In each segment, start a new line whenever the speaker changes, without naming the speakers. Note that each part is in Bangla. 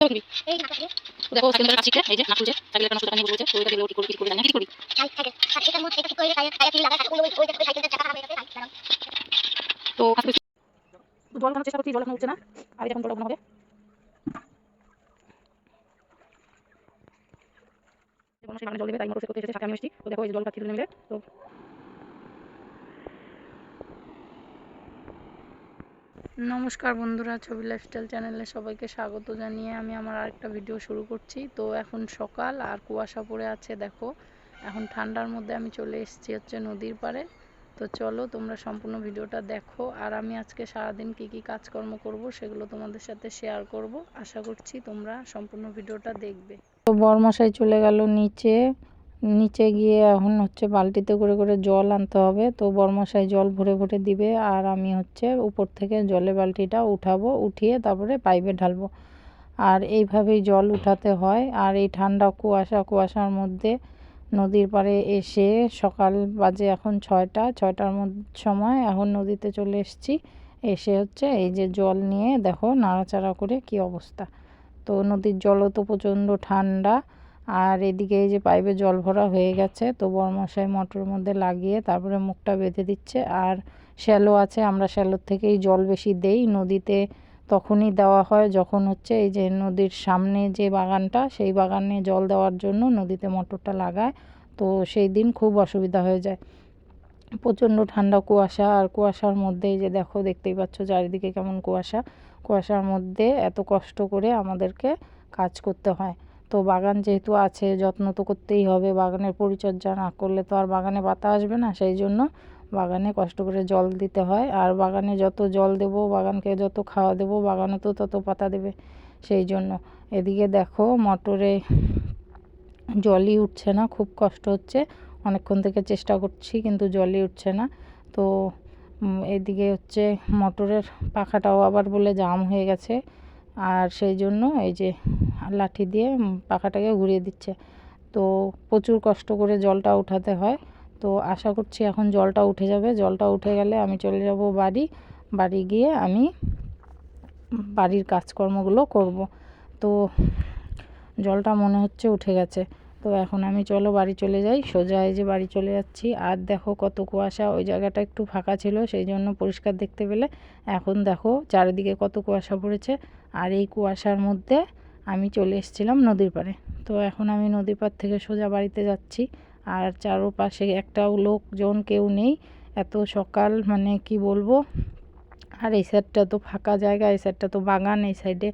দেখো আজকে কাজ শিখে এই যে নাক খুলছে সাইকেল একটা নষ্ট টাকা নিয়ে বলছে তো এটা দিয়ে ওটি করে কি করে জানি কি করি সাইকেলের মধ্যে এটা কি করে টায়ার ফিল লাগা ওই দেখো সাইকেলের চাকা খারাপ হয়ে গেছে তো আজকে জল খাওয়ার চেষ্টা করছি জল এখন উঠছে না আর এখন জলটা হবে যখন সেই জল দেবে তাই মোটর করতে এসেছে সাথে আমি এসেছি তো দেখো এই জলটা ছিল মিলে তো
নমস্কার বন্ধুরা, ছবি লাইফস্টাইল চ্যানেলে সবাইকে স্বাগত জানিয়ে আমি আমার আরেকটা ভিডিও শুরু করছি। তো এখন সকাল আর কুয়াশা পড়ে আছে, দেখো এখন ঠান্ডার মধ্যে আমি চলে এসেছি হচ্ছে নদীর পাড়ে। তো চলো তোমরা সম্পূর্ণ ভিডিওটা দেখো, আর আমি আজকে সারাদিন কি কি কাজকর্ম করব সেগুলো তোমাদের সাথে শেয়ার করব। আশা করছি তোমরা সম্পূর্ণ ভিডিওটা দেখবে। তো বরমশাই চলে গেল নিচে গিয়ে এখন হচ্ছে বালতিতে করে করে জল আনতে হবে। তো বরমশাই জল ভরে ভরে দিবে আর আমি হচ্ছে উপর থেকে জলের বালতিটা উঠাবো, উঠিয়ে তারপরে পাইপে ঢালবো। আর এইভাবেই জল উঠাতে হয়। আর এই ঠান্ডা কুয়াশার মধ্যে নদীর পাড়ে এসে সকাল বাজে এখন 6টার সময় এখন নদীতে চলে এসেছি। এসে হচ্ছে এই যে জল নিয়ে দেখো নাড়াচাড়া করে কি অবস্থা। তো নদীর জলও তো প্রচণ্ড ঠান্ডা। আর এদিকে এই যে পাইপে জল ভরা হয়ে গেছে, তো বরমশাই মোটরের মধ্যে লাগিয়ে তারপরে মুখটা বেঁধে দিচ্ছে। আর শ্যালো আছে, আমরা শ্যালোর থেকেই জল বেশি দেই নদীতে। তখনই দেওয়া হয় যখন হচ্ছে এই যে নদীর সামনে যে বাগানটা, সেই বাগানে জল দেওয়ার জন্য নদীতে মোটরটা লাগায়। তো সেই দিন খুব অসুবিধা হয়ে যায়, প্রচণ্ড ঠান্ডা কুয়াশা। আর কুয়াশার মধ্যে এই যে দেখো, দেখতেই পাচ্ছ চারিদিকে কেমন কুয়াশার মধ্যে এত কষ্ট করে আমাদেরকে কাজ করতে হয়। তো বাগান যেহেতু আছে, যত্ন তো করতেই হবে, বাগানের পরিচর্যা না করলে তো আর বাগানে পাতা আসবে না। সেই জন্য বাগানে কষ্ট করে জল দিতে হয়। আর বাগানে যত জল দেবো, বাগানকে যত খাওয়া দেবো, বাগানে তো তত পাতা দেবে। সেই জন্য এদিকে দেখো মোটরে জলই উঠছে না, খুব কষ্ট হচ্ছে। অনেকক্ষণ থেকে চেষ্টা করছি কিন্তু জলই উঠছে না। তো এদিকে হচ্ছে মোটরের পাখাটাও আবার বলে জাম হয়ে গেছে, আর সেই জন্য এই যে লাঠি দিয়ে পাখাটাকে ঘুরিয়ে দিচ্ছে। তো প্রচুর কষ্ট করে জলটা উঠাতে হয়। তো আশা করছি এখন জলটা উঠে যাবে। জলটা উঠে গেলে আমি চলে যাব বাড়ি গিয়ে আমি বাড়ির কাজকর্মগুলো করব। তো জলটা মনে হচ্ছে উঠে গেছে। তো এখন আমি চলো বাড়ি চলে যাই, সোজা এই যে বাড়ি চলে যাচ্ছি। আর দেখো কত কুয়াশা, ওই জায়গাটা একটু ফাঁকা ছিল সেই জন্য পরিষ্কার দেখতে পেলে। এখন দেখো চারিদিকে কত কুয়াশা পড়েছে। আর এই কুয়াশার মধ্যে আমি চলে এসেছিলাম নদীর পাড়ে। তো এখন আমি নদীর পাড় থেকে সোজা বাড়িতে যাচ্ছি। আর চারপাশে একটাও লোকজন কেউ নেই, এত সকাল মানে কি বলবো। আর এই সাইডটা তো ফাঁকা জায়গা, এই সাইডটা তো বাগান, এই সাইডে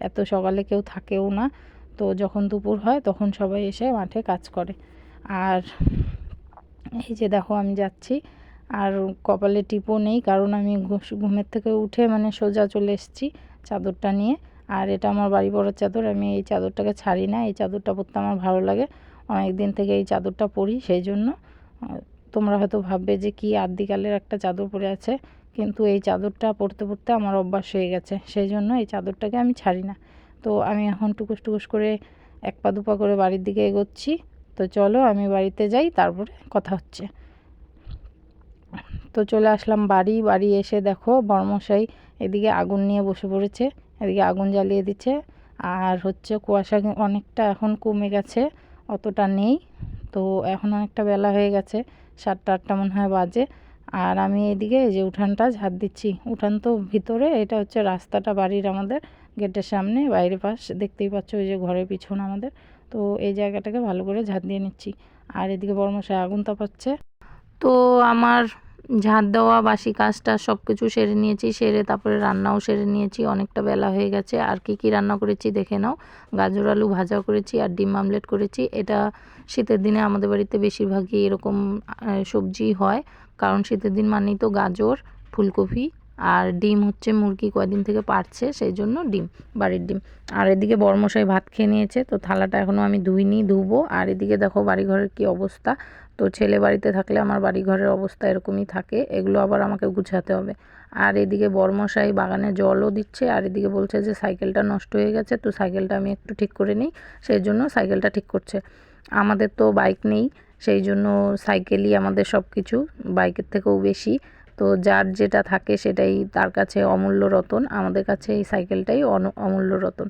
এত সকালে কেউ থাকেও না। তো যখন দুপুর হয় তখন সবাই এসে মাঠে কাজ করে। আর এই যে দেখো আমি যাচ্ছি, আর কপালে টিপও নেই, কারণ আমি ঘুমের থেকে উঠে মানে সোজা চলে এসেছি চাদরটা নিয়ে। আর এটা আমার বাড়ি পরার চাদর, আমি এই চাদরটাকে ছাড়ি না, এই চাদরটা পরতে আমার ভালো লাগে। অনেক দিন থেকে এই চাদরটা পরি, সেই জন্য তোমরা হয়তো ভাববে যে কি আদ্যিকালের একটা চাদর পরে আছে, কিন্তু এই চাদরটা পরতে পরতে আমার অভ্যাস হয়ে গেছে, সেই জন্য এই চাদরটাকে আমি ছাড়ি না। তো আমি এখন টুকুস করে এক পা দুপা করে বাড়ির দিকে এগোচ্ছি। তো চলো আমি বাড়িতে যাই, তারপরে কথা হচ্ছে। তো চলে আসলাম বাড়ি এসে দেখো বরমশাই এদিকে আগুন নিয়ে বসে পড়েছে, এদিকে আগুন জ্বালিয়ে দিচ্ছে। আর হচ্ছে কুয়াশা অনেকটা এখন কমে গেছে, অতটা নেই। তো এখন অনেকটা বেলা হয়ে গেছে, 7টা 8টা মনে হয় বাজে। আর আমি এদিকে এই যে উঠানটা ঝাড় দিচ্ছি। উঠান তো ভিতরে, এটা হচ্ছে রাস্তাটা বাড়ির, আমাদের গেটের সামনে বাইরে পাশ দেখতেই পাচ্ছ, ওই যে ঘরের পিছন আমাদের। তো এই জায়গাটাকে ভালো করে ঝাড় দিয়ে নিচ্ছি। আর এদিকে বরমশাই আগুন তাপাচ্ছে। তো আমার ঝাঁট দেওয়া বাসি কাজটা সব কিছু সেরে নিয়েছি, সেরে তারপরে রান্নাও সেরে নিয়েছি। অনেকটা বেলা হয়ে গেছে। আর কি রান্না করেছি দেখে নাও। গাজর আলু ভাজা করেছি আর ডিম আমলেট করেছি। এটা শীতের দিনে আমাদের বাড়িতে বেশিরভাগই এরকম সবজি হয়, কারণ শীতের দিন মানেই তো গাজর, ফুলকপি আর ডিম হচ্ছে মুরগি কয়দিন থেকে পারছে, সেই জন্য ডিম, বাড়ির ডিম। আর এদিকে বরমশাই ভাত খেয়ে নিয়েছে, তো থালাটা এখনও আমি ধুইনি, ধুবো। আর এদিকে দেখো বাড়িঘরের কি অবস্থা। তো ছেলে বাড়িতে থাকলে আমার বাড়িঘরের অবস্থা এরকমই থাকে, এগুলো আবার আমাকে গুছাতে হবে। আর এদিকে বরমশাই বাগানে জলও দিচ্ছে, আর এদিকে বলছে যে সাইকেলটা নষ্ট হয়ে গেছে, তো সাইকেলটা আমি একটু ঠিক করে নিই, সেই জন্য সাইকেলটা ঠিক করছে। আমাদের তো বাইক নেই, সেই জন্য সাইকেলই আমাদের সব কিছু, বাইকের থেকেও বেশি। তো যার যেটা থাকে সেটাই তার কাছে অমূল্য রতন, আমাদের কাছে এই সাইকেলটাই অমূল্য রতন।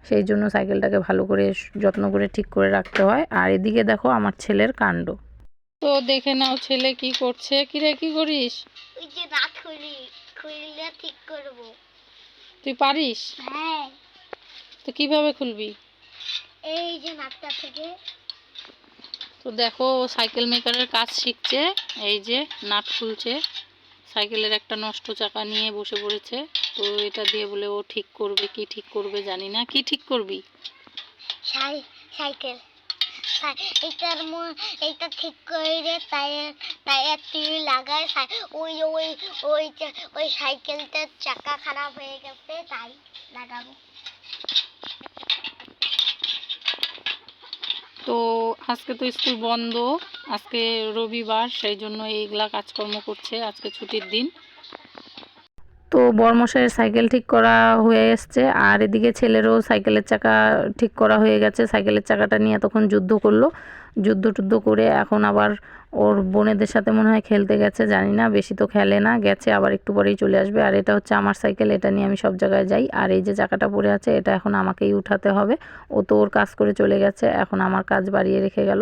সেই জন্য সাইকেলটাকে ভালো করে যত্ন করে ঠিক করে রাখতে হয়। আর এদিকে দেখো আমার ছেলের কাণ্ড। তো দেখে নাও ছেলে কি করছে। কিরে কি করিস?
ওই যে নাট খুললে ঠিক করব।
তুই পারিস?
হ্যাঁ।
তো কিভাবে খুলবি?
এই যে নাটটা থেকে।
তো দেখো সাইকেল মেকারের কাজ শিখছে, এই যে নাট খুলছে। সাইকেলের একটা নষ্ট চাকা নিয়ে বসে পড়েছে। তো এটা দিয়ে বলে ও ঠিক করবে। কি ঠিক করবে জানি না। কি ঠিক করবি?
সাইকেল এইটা ঠিক করে টায়ার টিউব লাগায়। ওই ওই ওই ওই সাইকেলটার চাকা খারাপ হয়ে গেছে, তাই লাগাবো।
তো আজকে তো স্কুল বন্ধ, আজকে রবিবার, সেই জন্য এইগুলা কাজকর্ম করছে। আজকে ছুটির দিন। তো বরমশাইয়ের সাইকেল ঠিক করা হয়ে এসছে, আর এদিকে ছেলেরও সাইকেলের চাকা ঠিক করা হয়ে গেছে। সাইকেলের চাকাটা নিয়ে তখন যুদ্ধ করলো, যুদ্ধ করে এখন আবার ওর বোনেদের সাথে মনে হয় খেলতে গেছে, জানি না, বেশি তো খেলে না, গেছে, আবার একটু পরেই চলে আসবে। আর এটা হচ্ছে আমার সাইকেল, এটা নিয়ে আমি সব জায়গায় যাই। আর এই যে চাকাটা পড়ে আছে, এটা এখন আমাকেই উঠাতে হবে। ও তো ওর কাজ করে চলে গেছে, এখন আমার কাজ বাড়িয়ে রেখে গেল।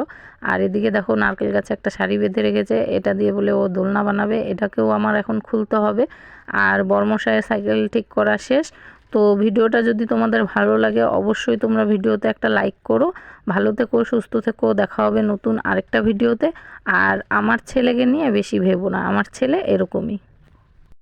আর এদিকে দেখো নারকেল গাছে একটা শাড়ি বেঁধে রেখেছে, এটা দিয়ে বলে ও দোলনা বানাবে, এটাকেও আমার এখন খুলতে হবে। আর বরমশাইয়ের সাইকেল ঠিক করা শেষ। তো ভিডিওটা যদি তোমাদের ভালো লাগে অবশ্যই তোমরা ভিডিওতে একটা লাইক করো। ভালো থেকো, সুস্থ থেকো, দেখা হবে নতুন আরেকটা ভিডিওতে। আর আমার ছেলেকে নিয়ে বেশি ভেবো না, আমার ছেলে এরকমই।